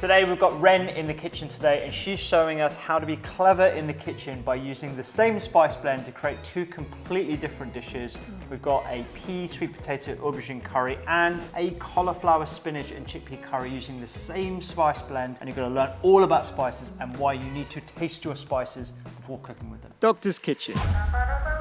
Today we've got Ren in the kitchen today, and she's showing us how to be clever in the kitchen by using the same spice blend to create two completely different dishes. We've got a pea sweet potato aubergine curry and a cauliflower spinach and chickpea curry using the same spice blend, and you're going to learn all about spices and why you need to taste your spices before cooking with them. Doctor's Kitchen.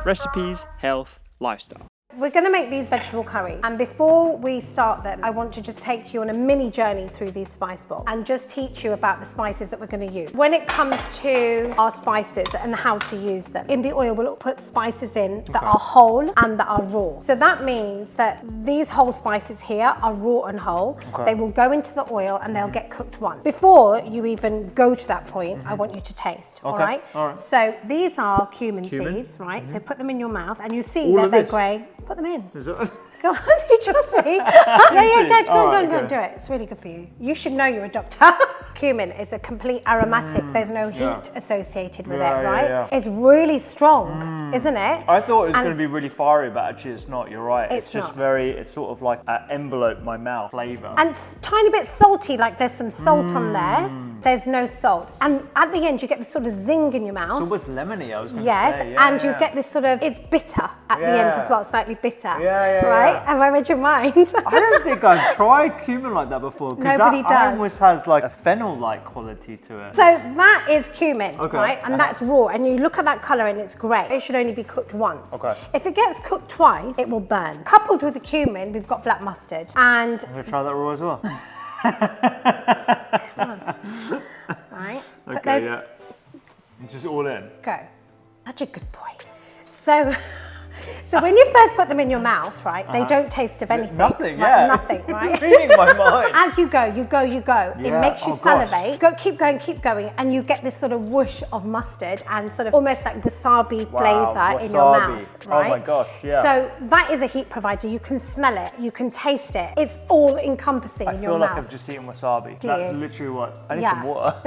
Recipes, health, lifestyle. We're going to make these vegetable curry, and before we start them, I want to just take you on a mini journey through these spice bowls and just teach you about the spices that we're going to use. When it comes to our spices and how to use them, in the oil we'll put spices in that are whole and that are raw. So that means that these whole spices here are raw and whole. They will go into the oil and they'll get cooked once. Before you even go to that point, I want you to taste, all right? So these are cumin seeds, right? So put them in your mouth and you see that they're grey. Put them in. Go on, you trust me? Yeah, go on, do it. It's really good for you. You should know you're a doctor. Cumin is a complete aromatic. There's no heat associated with it, right? It's really strong, isn't it? I thought it was going to be really fiery, but actually it's not. You're right. It's just it's sort of like envelope my mouth flavour. And tiny bit salty, like there's some salt on there. There's no salt. And at the end, you get this sort of zing in your mouth. It's almost lemony, I was going to say. And you get this sort of, it's bitter at the end as well, slightly bitter. Right? Have I read your mind? I don't think I've tried cumin like that before. Nobody does. Almost has like a fennel-like quality to it. So that is cumin, right? And that's raw. And you look at that colour and it's grey. It should only be cooked once. If it gets cooked twice, it will burn. Coupled with the cumin, we've got black mustard. And I'm going to try that raw as well. Right. Okay, just all in. Go. Such a good boy. So when you first put them in your mouth, right, they don't taste of anything. Nothing, Nothing, right? Reading my mind. As you go. It makes you salivate. Keep going, and you get this sort of whoosh of mustard and sort of almost like wasabi flavour in your mouth, right? Oh my gosh, So that is a heat provider. You can smell it, you can taste it. It's all encompassing in your mouth. I feel like I've just eaten wasabi. That's literally what, I need some water.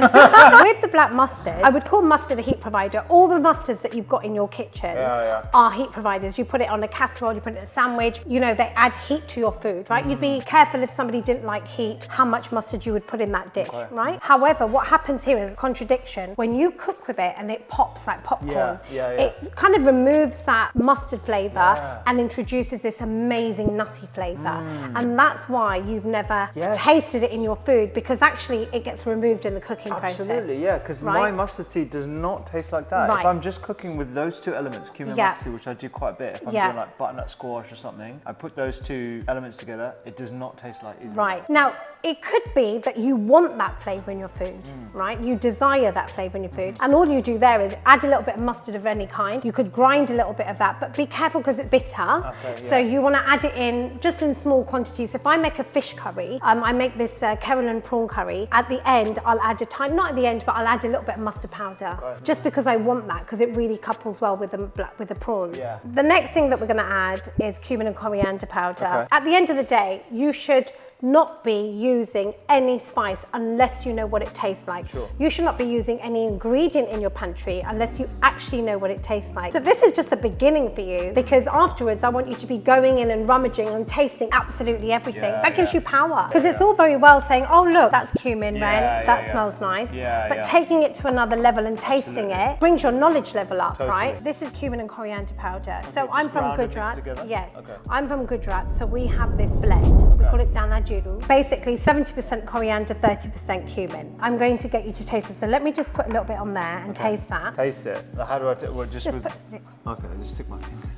With the black mustard, I would call mustard a heat provider. All the mustards that you've got in your kitchen are heat providers. You put it on a casserole, you put it in a sandwich, you know, they add heat to your food, right? You'd be careful if somebody didn't like heat, how much mustard you would put in that dish, right? However, what happens here is a contradiction. When you cook with it and it pops like popcorn, it kind of removes that mustard flavour and introduces this amazing nutty flavour. And that's why you've never tasted it in your food, because actually it gets removed in the cooking process. Absolutely, because my mustard seed does not taste like that. If I'm just cooking with those two elements, cumin and mustard seed, which I do quite a bit, if I'm doing like butternut squash or something, I put those two elements together, it does not taste like either. Right. Now, it could be that you want that flavour in your food, right? You desire that flavour in your food. And all you do there is add a little bit of mustard of any kind. You could grind a little bit of that, but be careful because it's bitter. So you want to add it in just in small quantities. If I make a fish curry, I make this Caroline prawn curry. At the end, I'll add a tiny, not at the end, but I'll add a little bit of mustard powder. Just because I want that, because it really couples well with the prawns. The next thing that we're going to add is cumin and coriander powder. At the end of the day, you should not be using any spice unless you know what it tastes like. You should not be using any ingredient in your pantry unless you actually know what it tastes like. So this is just the beginning for you, because afterwards I want you to be going in and rummaging and tasting absolutely everything. That gives you power, because it's all very well saying, oh look, that's cumin, Ren, that smells nice. But taking it to another level and tasting it brings your knowledge level up, right? This is cumin and coriander powder. So I'm from Gujarat. Yes, I'm from Gujarat, so we have this blend. We call it dana. Basically 70% coriander, 30% cumin. I'm going to get you to taste it. So let me just put a little bit on there and taste that. Taste it. How do I just stick. Okay, just stick my finger.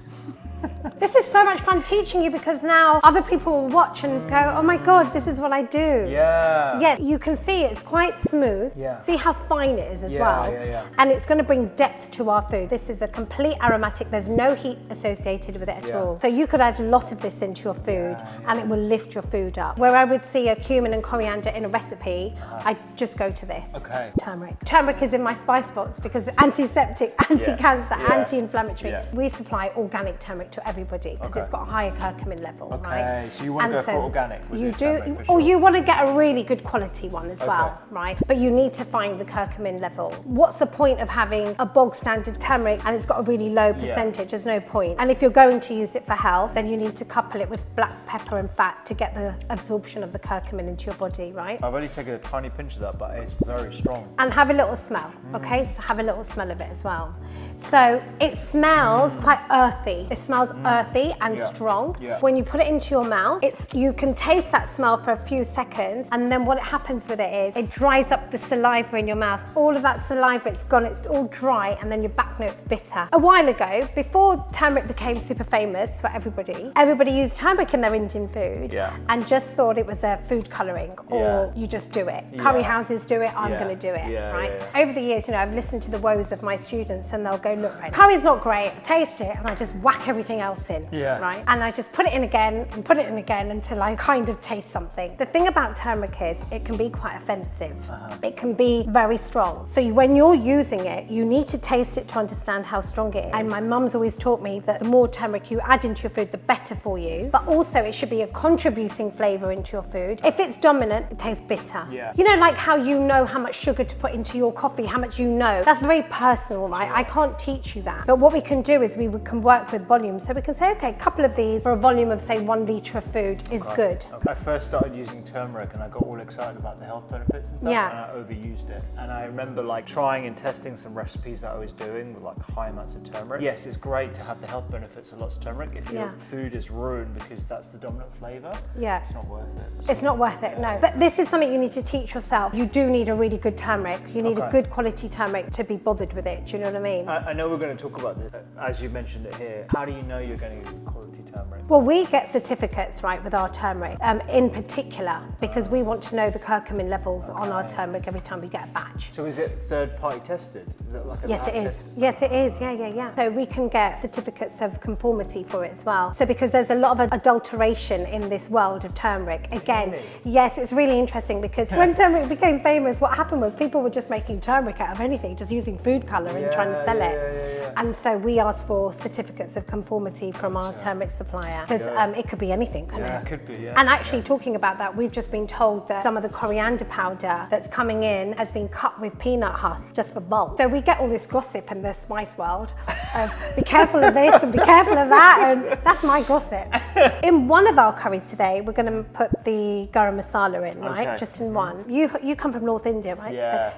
This is so much fun teaching you, because now other people will watch and go, oh my God, this is what I do. Yeah, you can see it's quite smooth. See how fine it is as well. And it's going to bring depth to our food. This is a complete aromatic. There's no heat associated with it at all. So you could add a lot of this into your food and it will lift your food up. Where I would see a cumin and coriander in a recipe, I just go to this. Turmeric. Turmeric is in my spice box because antiseptic, anti-cancer, anti-inflammatory. We supply organic turmeric. turmeric to everybody because it's got a higher curcumin level, right? Okay, so you want to go for organic with you this do, turmeric, for or sure. you want to get a really good quality one as well, right? But you need to find the curcumin level. What's the point of having a bog standard turmeric and it's got a really low percentage? There's no point. And if you're going to use it for health, then you need to couple it with black pepper and fat to get the absorption of the curcumin into your body, right? I've only taken a tiny pinch of that, but it's very strong. And have a little smell, okay? So have a little smell of it as well. So it smells quite earthy. It smells earthy and strong. Yeah. When you put it into your mouth, you can taste that smell for a few seconds, and then what happens with it is it dries up the saliva in your mouth. All of that saliva, it's gone, it's all dry, and then your back note's bitter. A while ago, before turmeric became super famous for everybody used turmeric in their Indian food and just thought it was a food colouring, or you just do it. Curry houses do it, I'm going to do it, right? Over the years, I've listened to the woes of my students, and they'll go, look, Ren, curry's not great, I taste it, and I just whack everything else in, right? And I just put it in again and put it in again until I kind of taste something. The thing about turmeric is it can be quite offensive. It can be very strong. So when you're using it, you need to taste it to understand how strong it is. And my mum's always taught me that the more turmeric you add into your food, the better for you. But also it should be a contributing flavour into your food. If it's dominant, it tastes bitter. Like how you know how much sugar to put into your coffee, how much that's very personal, right? I can't teach you that. But what we can do is we can work with volume. So we can say, okay, a couple of these for a volume of say 1 litre of food is good. I first started using turmeric and I got all excited about the health benefits and stuff, and I overused it. And I remember like trying and testing some recipes that I was doing with like high amounts of turmeric. Yes, it's great to have the health benefits of lots of turmeric. If your food is ruined because that's the dominant flavour, it's not worth it. It's not worth it, no. But this is something you need to teach yourself. You do need a really good turmeric. You need a good quality turmeric to be bothered with it. Do you know what I mean? I know we're going to talk about this, as you mentioned it here. How do you know you're going to get quality turmeric? Well, we get certificates, right, with our turmeric, in particular, because we want to know the curcumin levels on our turmeric every time we get a batch. So is it third-party tested? Is that like a yes, it is. tested? Yes, it is. Yeah. So we can get certificates of conformity for it as well. So because there's a lot of adulteration in this world of turmeric. Again, really? Yes, it's really interesting because when turmeric became famous, what happened was people were just making turmeric out of anything, just using food colour and trying to sell it. And so we asked for certificates of conformity from our turmeric supplier because it could be anything, couldn't it? It could be, And actually talking about that, we've just been told that some of the coriander powder that's coming in has been cut with peanut husks just for bulk. So we get all this gossip in the spice world of be careful of this and be careful of that, and that's my gossip. In one of our curries today, we're going to put the garam masala in, right? Just in one. You come from North India, right? So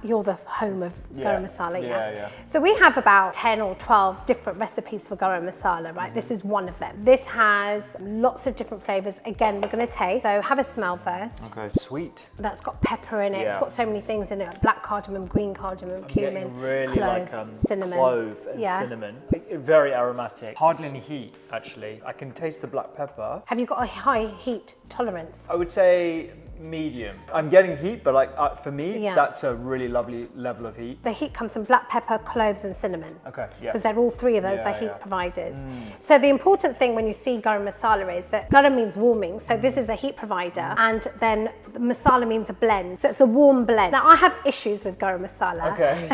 you're the home of garam masala, So we have about 10 or 12 different recipes for garam masala, right? This is one of them. This has lots of different flavours. Again, we're going to taste. So have a smell first. Okay, sweet. That's got pepper in it. It's got so many things in it. Black cardamom, green cardamom, cumin, really clove, like cinnamon. Clove and cinnamon. Very aromatic. Hardly any heat, actually. I can taste the black pepper. Have you got a high heat tolerance? I would say medium. I'm getting heat, but like for me, that's a really lovely level of heat. The heat comes from black pepper, cloves and cinnamon. Okay, Because they're all three of those are heat providers. So the important thing when you see garam masala is that garam means warming. So this is a heat provider, and then the masala means a blend. So it's a warm blend. Now I have issues with garam masala. Okay.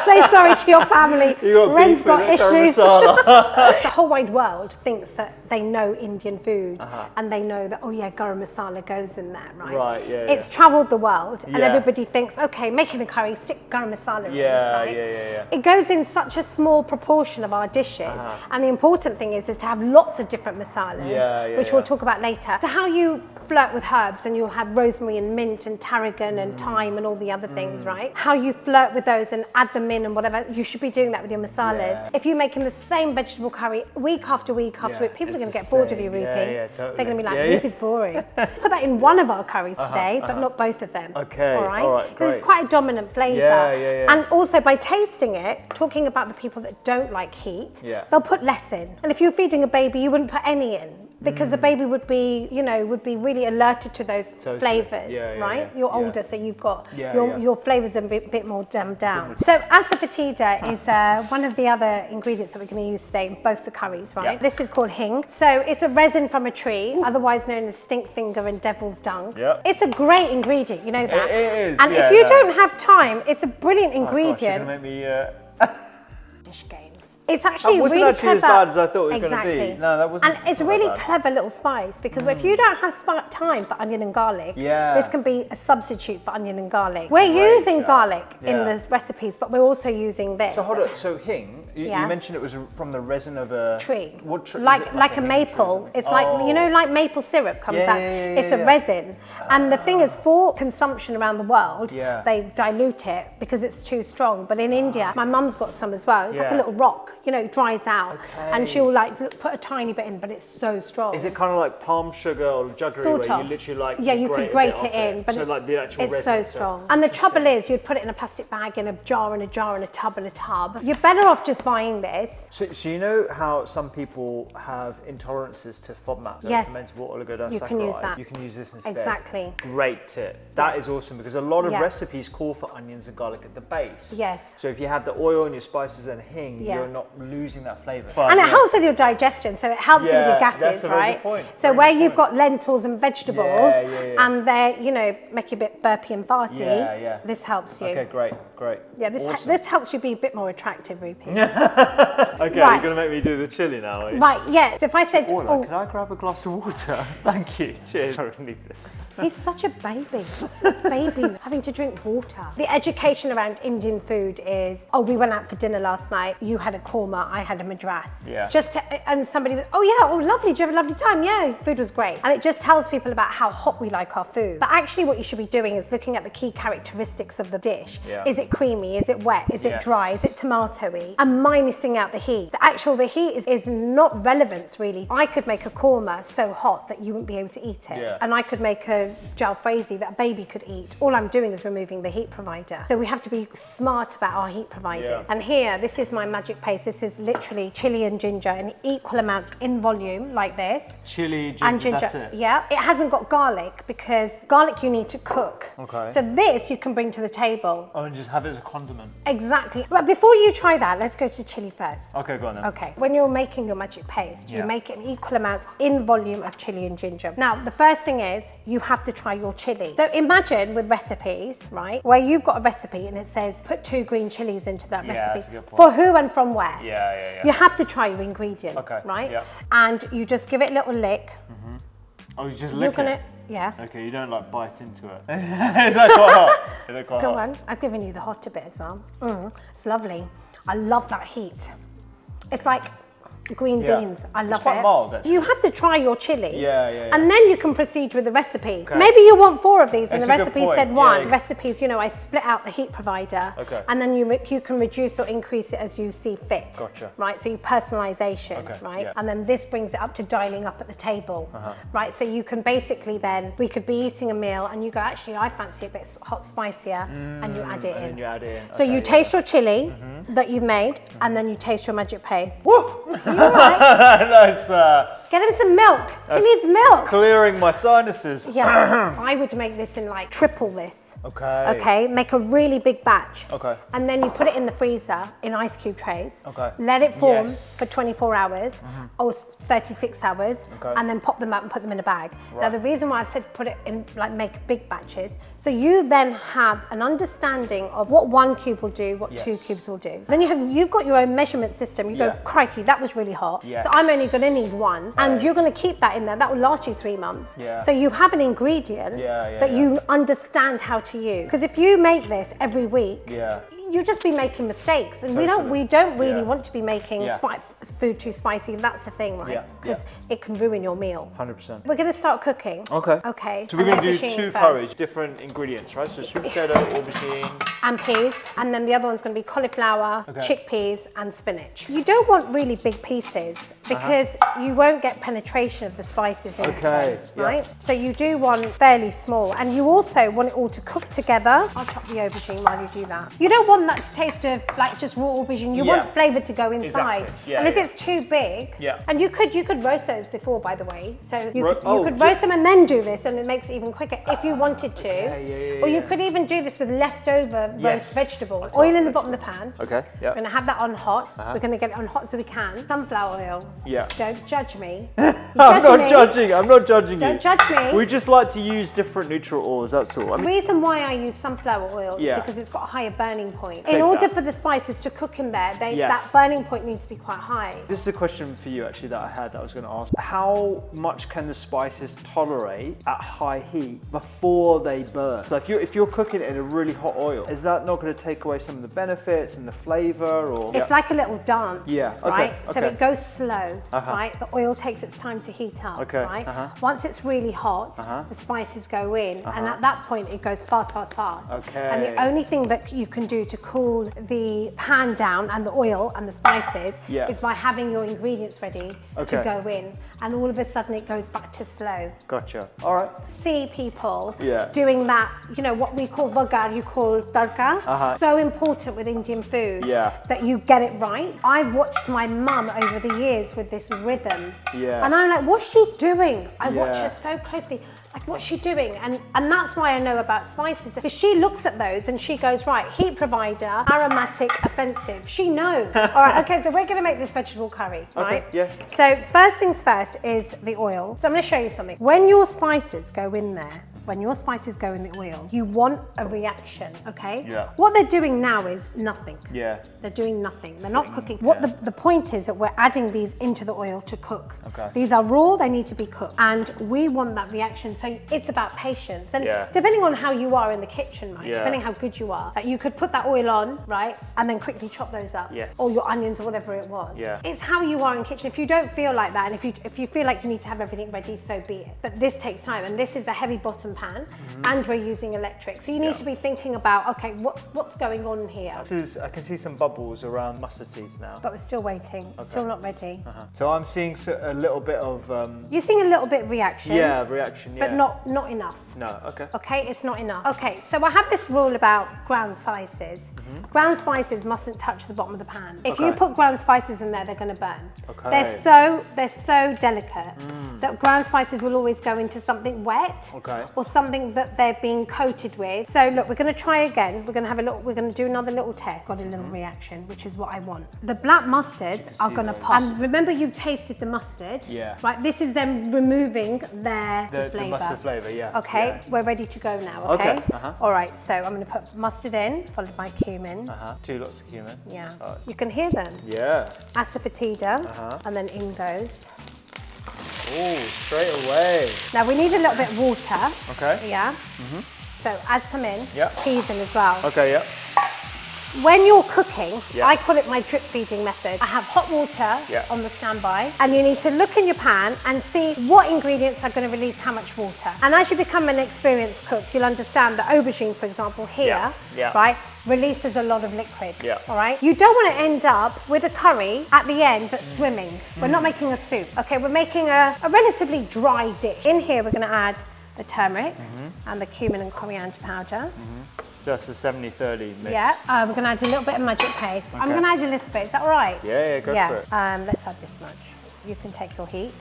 Say sorry to your family. Ren's got issues. The whole wide world thinks that they know Indian food and they know that, oh yeah, garam masala goes in there, right? Right, It's travelled the world and everybody thinks, okay, making a curry, stick garam masala in, right? It goes in such a small proportion of our dishes, and the important thing is to have lots of different masalas, which we'll talk about later. So how you flirt with herbs, and you'll have rosemary and mint and tarragon and thyme and all the other things, right? How you flirt with those and add them in and whatever, you should be doing that with your masalas. If you're making the same vegetable curry week after week after week, people are going to get bored of you, Rupy. Totally. They're going to be like, Rupy's boring. Put that in one of our curries today, but not both of them. Okay, all right? great. Because it's quite a dominant flavour. And also by tasting it, talking about the people that don't like heat, they'll put less in. And if you're feeding a baby, you wouldn't put any in, because the baby would be, would be really alerted to those flavours, right? You're older, so you've got your flavours are a bit more dumbed down. So asafoetida is one of the other ingredients that we're going to use today in both the curries, right? This is called Hing. So it's a resin from a tree, otherwise known as stink finger and devil's dung. It's a great ingredient, you know that. It is. And if you don't have time, it's a brilliant ingredient. Gosh, you're gonna make me Dish games. It's actually That wasn't really actually clever. as bad as I thought it was exactly. going to be. No, that wasn't. And it's not really that bad. clever little spice because if you don't have time for onion and garlic, Yeah. this can be a substitute for onion and garlic. We're Great, using yeah. garlic in Yeah. the recipes, but we're also using this. So hold on. So Hing, you Yeah. mentioned it was from the resin of a tree. What tree? Like a maple. It's like, you know, like maple syrup comes Yeah, out. yeah, yeah, It's a yeah. resin. And the thing is, for consumption around the world, Yeah. they dilute it because it's too strong. But in India, my mum's got some as well. It's like a Yeah. little rock, you know, it dries out. Okay. And she'll like put a tiny bit in, but it's so strong. Is it kind of like palm sugar or jaggery Sort where of. you literally like Yeah, you could a grate bit it off in, but so it's, like the actual it's resin, so strong. And the trouble is, you'd put it in a plastic bag, in a jar, in a jar, in a tub, in a tub. You're better off just buying this. So you know how some people have intolerances to FODMAP, Yes. fermentable oligosaccharide? You can use that. You can use this instead. Exactly. Great tip. That is awesome because a lot of Yeah. recipes call for onions and garlic at the base. Yes. So if you have the oil and your spices and Hing, Yeah. you're not losing that flavour. And it helps with your digestion, so it helps with Yeah, your gases, that's a very right? good point. So Very where good you've point. got lentils and vegetables, Yeah. and they, you know, make you a bit burpy and farty, Yeah. this helps you. Okay, great. Yeah, this Awesome. this helps you be a bit more attractive, Rupy. Okay, Right. you're going to make me do the chili now, are you? Right, yeah. So if I said, Aujla, can I grab a glass of water? Thank you. Cheers. I really need this. he's such a baby. What's a baby having to drink water? The education around Indian food is, oh, we went out for dinner last night. You had a korma, I had a madras. Yeah. And somebody was, oh yeah, oh lovely. Did you have a lovely time? Yeah, food was great. And it just tells people about how hot we like our food. But actually, what you should be doing is looking at the key characteristics of the dish. Yeah. Is it creamy? Is it wet? Is it Yes. dry? Is it tomatoey? And minusing out the heat. The heat is not relevance really. I could make a korma so hot that you wouldn't be able to eat it. Yeah. And I could make a jalfrezi that a baby could eat. All I'm doing is removing the heat provider. So we have to be smart about our heat providers. Yeah. And here, this is my magic paste. This is literally chili and ginger in equal amounts in volume, like this. Chili, ginger, And ginger, that's it. yeah. It hasn't got garlic because garlic you need to cook. Okay. So this you can bring to the table. Oh, and just have it as a condiment. Exactly. But before you try that, let's go to chili first. Okay, go on then. Okay, when you're making your magic paste, Yeah. you make it in equal amounts in volume of chili and ginger. Now, the first thing is you have to try your chili. So imagine with recipes, right, where you've got a recipe and it says put 2 green chilies into that Yeah, recipe. that's a good point. For who and from where? Yeah. You have to try your ingredient, Okay, right? yeah. And you just give it a little lick. Oh, you just You're lick gonna, it? yeah. Okay, you don't like bite into it. Is that quite hot? Is that quite Go hot? on, I've given you the hot bit as well. It's lovely. I love that heat. It's like green Yeah. beans. I It's love quite it. mild, actually. You have to try your chili. Yeah. And then you can proceed with the recipe. Okay. Maybe you want 4 of these and That's the a good recipe point. said Yeah, 1. yeah. Recipes, you know, I split out the heat provider. Okay. And then you can reduce or increase it as you see fit. Gotcha. Right, so you personalization, Okay, right? yeah. And then this brings it up to dialing up at the table. Right, so you can basically then, we could be eating a meal and you go, actually, I fancy a bit hot spicier, and you add it And in. then you add it in. So Okay, you yeah. taste your chili that you've made, and then you taste your magic paste. Woo! You all right? That's Get him some milk. He needs milk. clearing my sinuses. Yeah, I would make this in like triple this. Okay. Okay, make a really big batch. Okay. And then you put it in the freezer in ice cube trays. Okay. Let it form Yes. for 24 hours or 36 hours, Okay. and then pop them out and put them in a bag. Now Right. the reason why I've said put it in, like make big batches, so you then have an understanding of what 1 cube will do, what Yes. 2 cubes will do. Then you've got your own measurement system. You Yeah. go, crikey, that was really hot. Yes. So I'm only going to need 1, and Okay. you're going to keep that in there. That will last you 3 months. Yeah. So you have an ingredient Yeah, that yeah. you understand how to use. Because if you make this every week, Yeah. you'll just be making mistakes, and Totally. we don't really Yeah. want to be making Yeah. food too spicy. That's the thing, right? Yeah, Because it can ruin your meal. 100%. We're going to start cooking. Okay. Okay. So we're going to do aubergine 2 first. curries, different ingredients, right? So sweet potato, aubergine. And peas, and then the other one's going to be cauliflower, Okay. chickpeas, and spinach. You don't want really big pieces because you won't get penetration of the spices into Okay, them, yeah. right? So you do want fairly small, and you also want it all to cook together. I'll chop the aubergine while you do that. You don't want that taste of like just raw aubergine. You Yeah. want flavour to go inside. Exactly. Yeah, and if yeah. it's too big, Yeah. and you could roast those before, by the way. So you Oh, could do- roast them and then do this, and it makes it even quicker if you wanted to. Okay, yeah, Or you yeah. could even do this with leftover Yes. roast vegetables. I love Oil in the bottom of the pan. Okay, yeah. We're going to have that on hot. We're going to get it on hot so we can. Sunflower oil. Yeah. Don't judge me. I'm not judging. I'm not judging you. Don't judge me. We just like to use different neutral oils. That's all. I The mean, reason why I use sunflower oil Yeah. is because it's got a higher burning point. point. In order for the spices to cook in there, that burning point needs to be quite high. This is a question for you actually that I had that I was going to ask. How much can the spices tolerate at high heat before they burn? So if you're cooking it in a really hot oil, is that not going to take away some of the benefits and the flavor? Or it's like a little dance, right? Okay. So it goes slow, right? The oil takes its time to heat up, right? Once it's really hot, the spices go in, and at that point it goes fast, fast, fast. Okay. And the only thing that you can do to cool the pan down and the oil and the spices is by having your ingredients ready to go in, and all of a sudden it goes back to slow. Gotcha. All right. See people doing that, you know, what we call vagar, you call tarka. So important with Indian food that you get it right. I've watched my mum over the years with this rhythm, and I'm like, what's she doing? I watch her so closely. Like, what's she doing? And that's why I know about spices, because she looks at those and she goes, right, heat provider, aromatic, offensive. She knows. All right, okay, so we're gonna make this vegetable curry, right? So first things first is the oil. So I'm gonna show you something. When your spices go in there, when your spices go in the oil, you want a reaction, okay? What they're doing now is nothing. They're doing nothing. They're not cooking. What the point is that we're adding these into the oil to cook. These are raw, they need to be cooked. And we want that reaction. So it's about patience. And depending on how you are in the kitchen, right? Depending how good you are, you could put that oil on, right? And then quickly chop those up. Or your onions or whatever it was. It's how you are in the kitchen. If you don't feel like that, and if you feel like you need to have everything ready, so be it. But this takes time, and this is a heavy bottom pan, and we're using electric. So you need to be thinking about, okay, what's going on here? I can see some bubbles around mustard seeds now. But we're still waiting, still not ready. So I'm seeing a little bit of... You're seeing a little bit of reaction. Reaction, But not enough. No, okay. Okay, it's not enough. Okay, so I have this rule about ground spices. Ground spices mustn't touch the bottom of the pan. If you put ground spices in there, they're going to burn. They're so delicate that ground spices will always go into something wet or something that they're being coated with. So look, we're going to try again. We're going to do another little test. Got a little reaction, which is what I want. The black mustards are going to pop. And remember, you tasted the mustard. Right, this is them removing their flavour. The mustard flavour, Okay, we're ready to go now, okay? All right, so I'm going to put mustard in, followed by cumin. 2 lots of cumin. You can hear them. Asafoetida, and then in goes. Oh, straight away. Now we need a little bit of water. Okay. So add some in. Peas in as well. Okay, When you're cooking, I call it my drip feeding method. I have hot water on the standby, and you need to look in your pan and see what ingredients are going to release how much water. And as you become an experienced cook, you'll understand that aubergine, for example, here, right, releases a lot of liquid. All right. You don't want to end up with a curry at the end that's swimming. We're not making a soup. Okay, we're making a relatively dry dish. In here, we're going to add the turmeric and the cumin and coriander powder. Just a 70-30 mix. We're going to add a little bit of magic paste. I'm going to add a little bit. Is that all right? Go for it. Let's add this much. You can take your heat.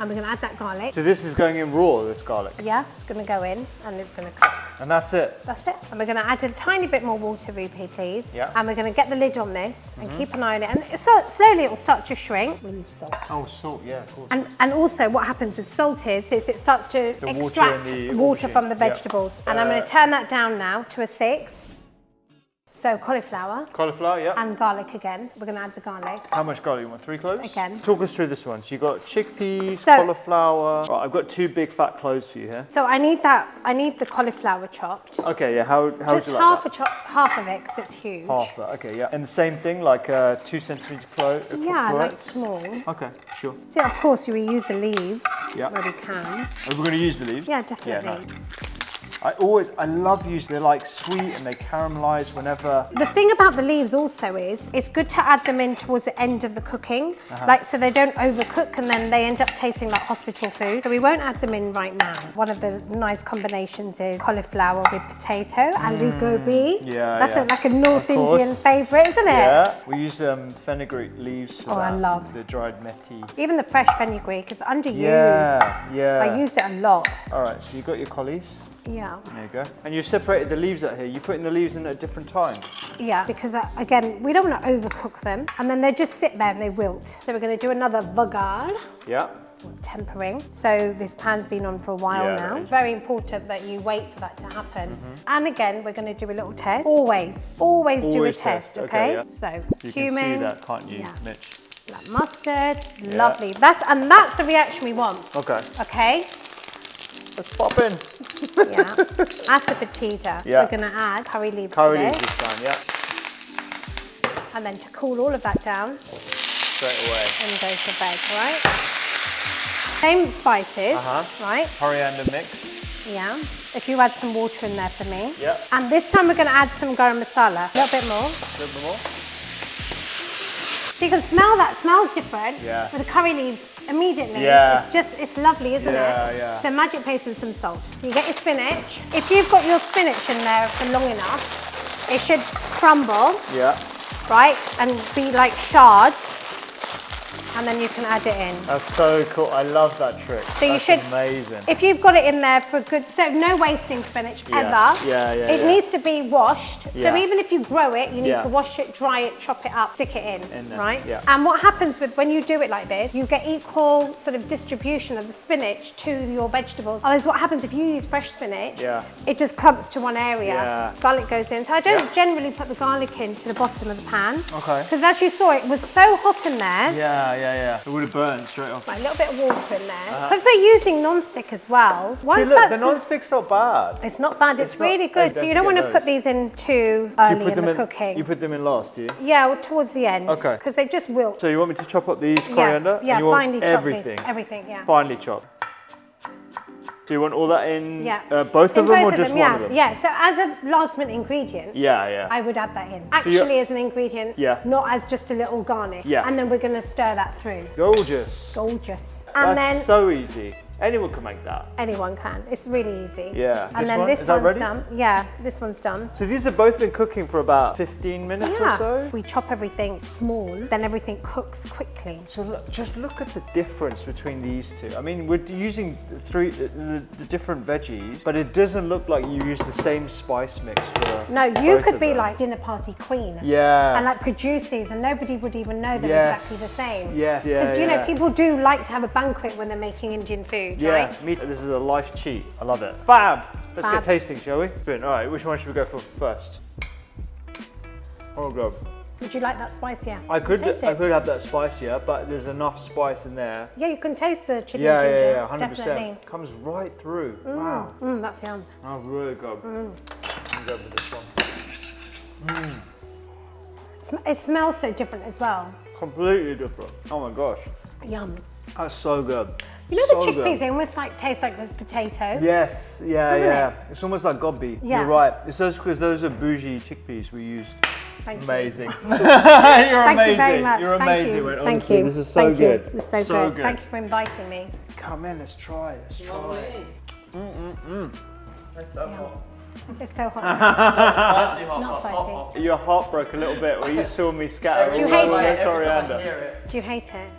And we're going to add that garlic. So this is going in raw, this garlic? Yeah, it's going to go in and it's going to cook. And that's it? That's it. And we're going to add a tiny bit more water, Rupy, please. And we're going to get the lid on this and keep an eye on it. And slowly it will start to shrink. We need salt. Oh, salt, of course. And also what happens with salt is it starts to extract water from the vegetables. And I'm going to turn that down now to a 6. So cauliflower. Cauliflower, And garlic again. We're going to add the garlic. How much garlic? You want 3 cloves? Again. Talk us through this one. So you've got chickpeas, cauliflower. Right, I've got 2 big fat cloves for you here. So I need the cauliflower chopped. Okay, how would you like that? Half of it, because it's huge. Half that, okay, And the same thing, like 2 centimetre clove? Like small. Okay, sure. So of course we use the leaves where we can. Are we going to use the leaves? Yeah, definitely. Yeah, no. I love using, they're like sweet and they caramelize whenever. The thing about the leaves also is, it's good to add them in towards the end of the cooking, so they don't overcook and then they end up tasting like hospital food. So we won't add them in right now. One of the nice combinations is cauliflower with potato, aloo gobi. That's like a North Indian favourite, isn't it? Yeah, we use fenugreek leaves for that. I love the dried methi. Even the fresh fenugreek is underused. I use it a lot. All right, so you've got your collies. Yeah. There you go. And you separated the leaves out here. You're putting the leaves in at a different time. Yeah, because again, we don't want to overcook them, and then they just sit there and they wilt. So we're going to do another vagar. Yeah. tempering. So this pan's been on for a while now. Very important that you wait for that to happen. And again, we're going to do a little test. Always do a test, okay? So you cumin. can see that, can't you, Mitch? Black mustard, lovely. That's the reaction we want. Okay. Okay. Let's pop in. Yeah. Asafoetida. Yeah. We're going to add curry leaves Curry to leaves this. this time, yeah. And then to cool all of that down, Straight away. and goes the veg, right? Same spices, right? Coriander mix. Yeah. If you add some water in there for me. Yeah. And this time we're going to add some garam masala. A little bit more. A little bit more. So you can smell that. Smells different. Yeah. With the curry leaves immediately. Yeah. It's lovely, isn't it? Yeah. So magic paste and some salt. So you get your spinach. If you've got your spinach in there for long enough, it should crumble. Yeah. Right, and be like shards, and then you can add it in. That's so cool. I love that trick. So you That's should, amazing. if you've got it in there for a good, so no wasting spinach ever. It needs to be washed. So even if you grow it, you need to wash it, dry it, chop it up, stick it in right? Yeah. And what happens with when you do it like this, you get equal sort of distribution of the spinach to your vegetables. Otherwise, what happens if you use fresh spinach? It just clumps to one area. Garlic goes in. So I don't generally put the garlic in to the bottom of the pan. Okay. Because as you saw, it was so hot in there. It would have burned straight off. Right, a little bit of water in there. Because we're using non-stick as well. See, look, the non-stick's not bad. It's not bad, it's really good. So you don't want to put these in too early in the cooking. You put them in last, do you? Yeah, well, towards the end. Okay. Because they just wilt. So you want me to chop up these coriander? Yeah, and you want finely chop everything? Everything, yeah. Finely chopped. So you want all that in In both of them or just one of them? Yeah, so as a last minute ingredient, I would add that in. Actually as an ingredient, not as just a little garnish. And then we're going to stir that through. Gorgeous. Gorgeous. And That's so easy. Anyone can make that. Anyone can. It's really easy. Yeah. And then this one's done. Yeah, this one's done. So these have both been cooking for about 15 minutes or so? We chop everything small, then everything cooks quickly. So look, just look at the difference between these two. I mean, we're using the different veggies, but it doesn't look like you use the same spice mix for No, you could be like dinner party queen. Yeah. And like produce these and nobody would even know they're exactly the same. Yeah. Because you know, people do like to have a banquet when they're making Indian food, right? This is a life cheat. I love it. Fab! Let's get tasting, shall we? Brilliant. All right, which one should we go for first? Oh god. Would you like that spicier? I could have that spicier, but there's enough spice in there. Yeah, you can taste the chili ginger. Yeah, 100%. Definitely. Comes right through. Wow. That's yum. Oh, really good. I'm go with this one. It smells so different as well. Completely different. Oh my gosh. Yum. That's so good. You know the chickpeas, they almost like taste like this potato. Yes, yeah. It's almost like gobi. Yeah. You're right. It's those because those are bougie chickpeas we used. Amazing. You're amazing. You very much. You're amazing. Thank you. This is so good. It's so good. Thank you for inviting me. Come in, let's try it. It's so hot. It's so hot. Not spicy. Your heart broke a little bit when you saw me scatter all Do you hate over it? the coriander. Do you hate it?